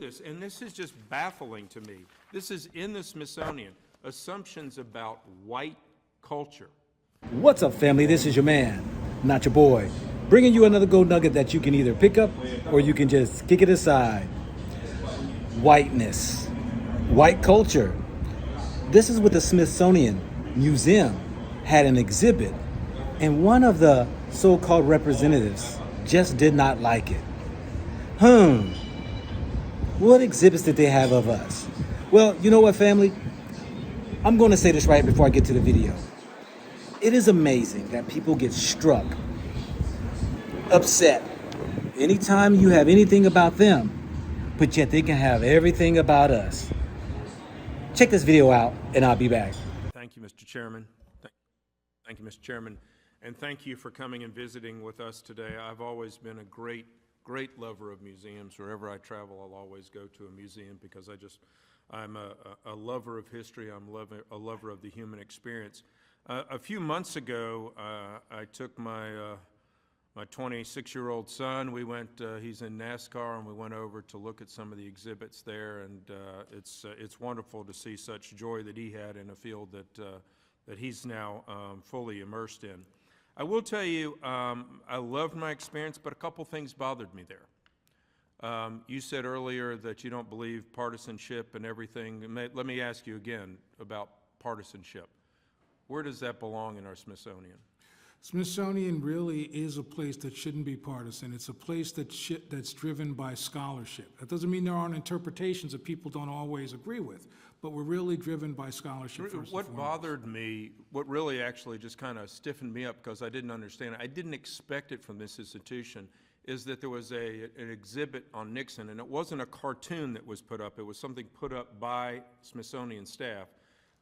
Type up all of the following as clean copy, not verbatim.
this, and this is just baffling to me. This is in the Smithsonian, assumptions about white culture. What's up, family? This is your man, not your boy, bringing you another gold nugget that you can either pick up or you can just kick it aside. Whiteness, white culture. This is what the Smithsonian Museum had an exhibit, and one of the so-called representatives just did not like it. What exhibits did they have of us? Well, you know what, family? I'm going to say this right before I get to the video. It is amazing that people get struck, upset, anytime you have anything about them, but yet they can have everything about us. Check this video out, and I'll be back. Thank you, Mr. Chairman. Thank you, Mr. Chairman. And thank you for coming and visiting with us today. I've always been a great lover of museums. Wherever I travel, I'll always go to a museum because I'm a lover of history. I'm a lover of the human experience. A few months ago, I took my 26-year-old son. We went. He's in NASCAR, and we went over to look at some of the exhibits there. And it's wonderful to see such joy that he had in a field that he's now fully immersed in. I will tell you, I loved my experience, but a couple things bothered me there. You said earlier that you don't believe partisanship and everything. Let me ask you again about partisanship. Where does that belong in our Smithsonian? Smithsonian really is a place that shouldn't be partisan. It's a place that's driven by scholarship. That doesn't mean there aren't interpretations that people don't always agree with, but we're really driven by scholarship first. What bothered me, what really actually just kind of stiffened me up because I didn't understand it, I didn't expect it from this institution, is that there was an exhibit on Nixon, and it wasn't a cartoon that was put up. It was something put up by Smithsonian staff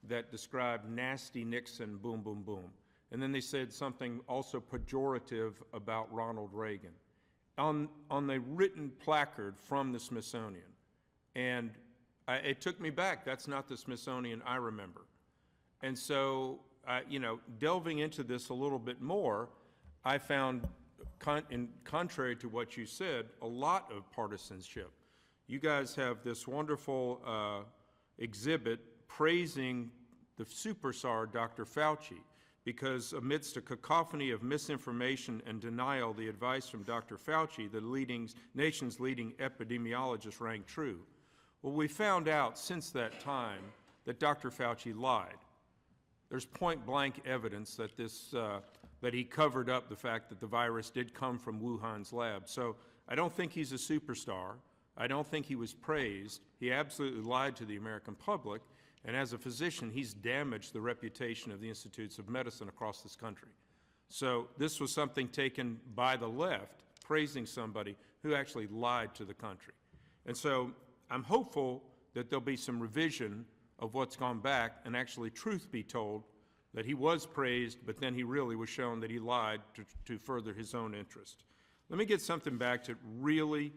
that described nasty Nixon, boom, boom, boom. And then they said something also pejorative about Ronald Reagan on the written placard from the Smithsonian. And it took me back. That's not the Smithsonian I remember. And so, delving into this a little bit more, I found, contrary to what you said, a lot of partisanship. You guys have this wonderful exhibit praising the superstar, Dr. Fauci, because amidst a cacophony of misinformation and denial, the advice from Dr. Fauci, the nation's leading epidemiologist, rang true. Well, we found out since that time that Dr. Fauci lied. There's point-blank evidence that that he covered up the fact that the virus did come from Wuhan's lab. So I don't think he's a superstar. I don't think he was praised. He absolutely lied to the American public. And as a physician, he's damaged the reputation of the institutes of medicine across this country. So this was something taken by the left, praising somebody who actually lied to the country. And so I'm hopeful that there'll be some revision of what's gone back and actually truth be told that he was praised, but then he really was shown that he lied to further his own interest. Let me get something back to really,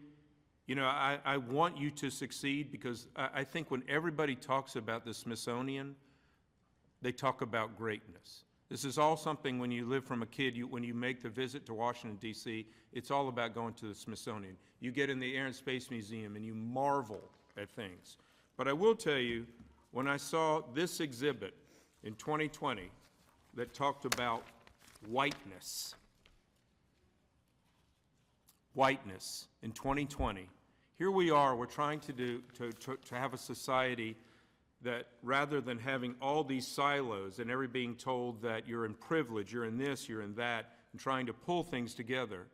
I want you to succeed because I think when everybody talks about the Smithsonian, they talk about greatness. This is all something when you live from a kid, when you make the visit to Washington, D.C., it's all about going to the Smithsonian. You get in the Air and Space Museum and you marvel at things. But I will tell you, when I saw this exhibit in 2020 that talked about whiteness in 2020, here we are, we're trying to have a society that rather than having all these silos and everybody being told that you're in privilege, you're in this, you're in that, and trying to pull things together,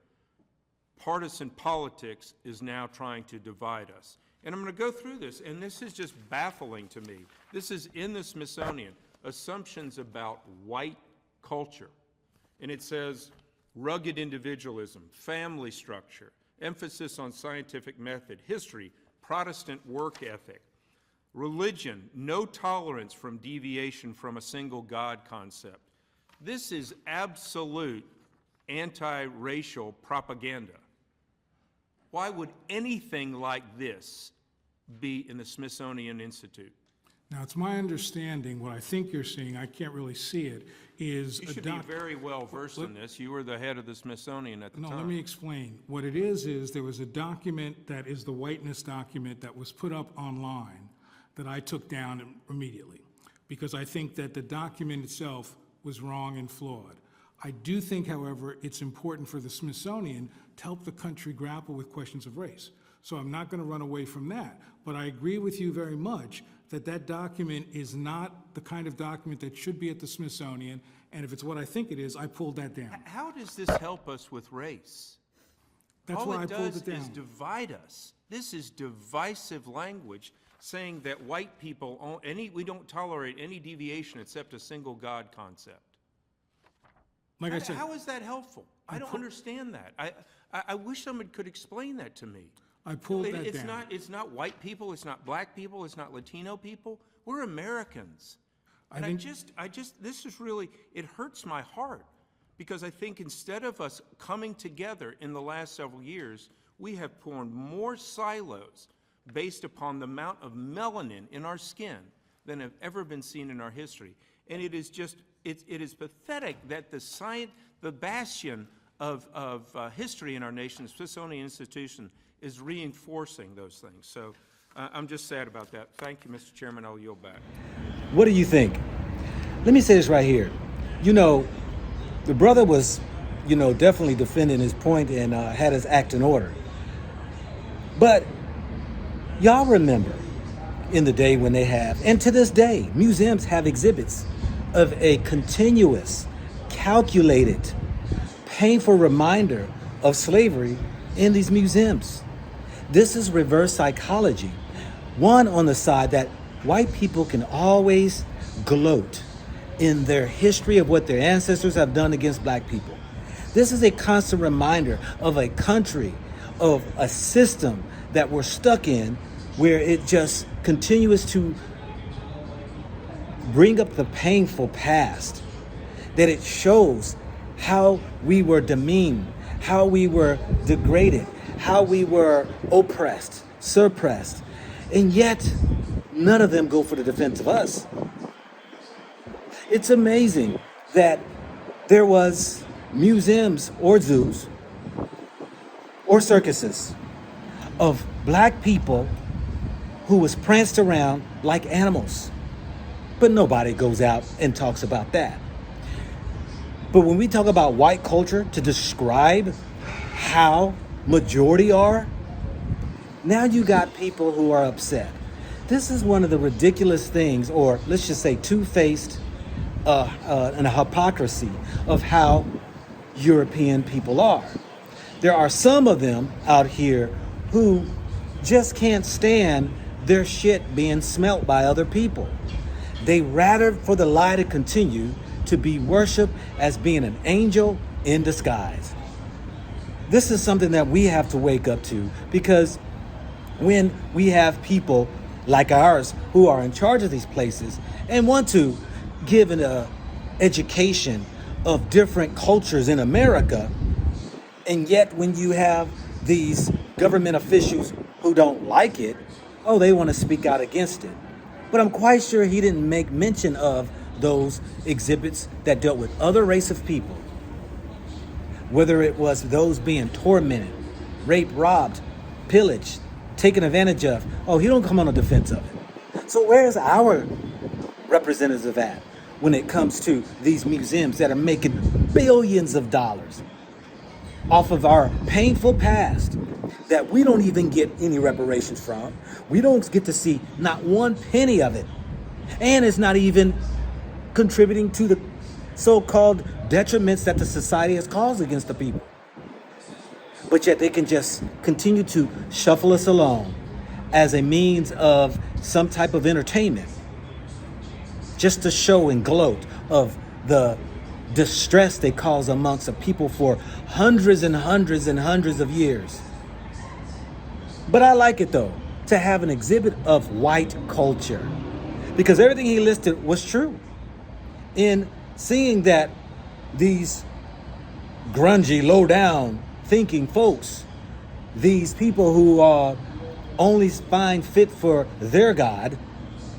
partisan politics is now trying to divide us. And I'm going to go through this, and this is just baffling to me. This is in the Smithsonian, assumptions about white culture. And it says rugged individualism, family structure, emphasis on scientific method, history, Protestant work ethic, religion, no tolerance from deviation from a single God concept. This is absolute anti-racial propaganda. Why would anything like this be in the Smithsonian Institute? Now, it's my understanding, what I think you're seeing, I can't really see it, is You a should be doc. very well versed in this. You were the head of the Smithsonian at the No, time. let me explain. What it is there was a document that is the whiteness document that was put up online that I took down immediately, because I think that the document itself was wrong and flawed. I do think, however, it's important for the Smithsonian to help the country grapple with questions of race. So I'm not going to run away from that. But I agree with you very much that that document is not the kind of document that should be at the Smithsonian, and if it's what I think it is, I pulled that down. How does this help us with race? That's why I pulled it All it does is down. divide us. This is divisive language, saying that white people, we don't tolerate any deviation except a single God concept. Like I said, How is that helpful? I don't understand that. I wish someone could explain that to me. I pulled that down. It's not white people, it's not black people, it's not Latino people. We're Americans. And this is really, it hurts my heart, because I think instead of us coming together in the last several years, we have formed more silos based upon the amount of melanin in our skin than have ever been seen in our history. And it is just, it is pathetic that the bastion of history in our nation, the Smithsonian Institution, is reinforcing those things. So I'm just sad about that. Thank you, Mr. Chairman. I'll yield back. What do you think? Let me say this right here. You know, the brother was, definitely defending his point and had his act in order. But y'all remember in the day when they have, and to this day, museums have exhibits of a continuous, calculated, painful reminder of slavery in these museums. This is reverse psychology. One, on the side that white people can always gloat in their history of what their ancestors have done against black people. This is a constant reminder of a country, of a system that we're stuck in, where it just continues to bring up the painful past, that it shows how we were demeaned, how we were degraded, how we were oppressed, suppressed, and yet none of them go for the defense of us. It's amazing that there was museums or zoos or circuses of black people who was pranced around like animals. But nobody goes out and talks about that. But when we talk about white culture to describe how majority are, now you got people who are upset. This is one of the ridiculous things, or let's just say two-faced and a hypocrisy of how European people are. There are some of them out here who just can't stand their shit being smelt by other people. They rather for the lie to continue to be worshiped as being an angel in disguise. This is something that we have to wake up to, because when we have people like ours who are in charge of these places and want to give an education of different cultures in America, and yet when you have these government officials who don't like it, they want to speak out against it. But I'm quite sure he didn't make mention of those exhibits that dealt with other race of people, whether it was those being tormented, raped, robbed, pillaged, taken advantage of. He don't come on the defense of it. So where's our representative at when it comes to these museums that are making billions of dollars off of our painful past that we don't even get any reparations from? We don't get to see not one penny of it. And it's not even contributing to the so-called detriments that the society has caused against the people. But yet they can just continue to shuffle us along as a means of some type of entertainment, just to show and gloat of the distress they cause amongst the people for hundreds and hundreds and hundreds of years. But I like it, though, to have an exhibit of white culture, because everything he listed was true. In seeing that these grungy, low-down thinking folks, these people who only find fit for their God,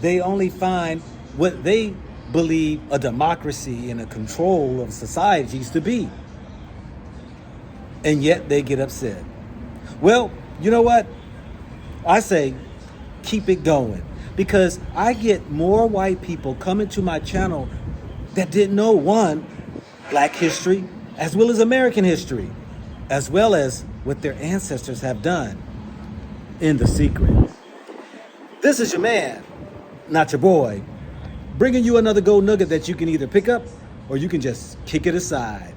they only find what they believe a democracy and a control of societies to be. And yet they get upset. Well, you know what? I say keep it going, because I get more white people coming to my channel that didn't know, one, black history, as well as American history, as well as what their ancestors have done in the secret. This is your man, not your boy, bringing you another gold nugget that you can either pick up or you can just kick it aside.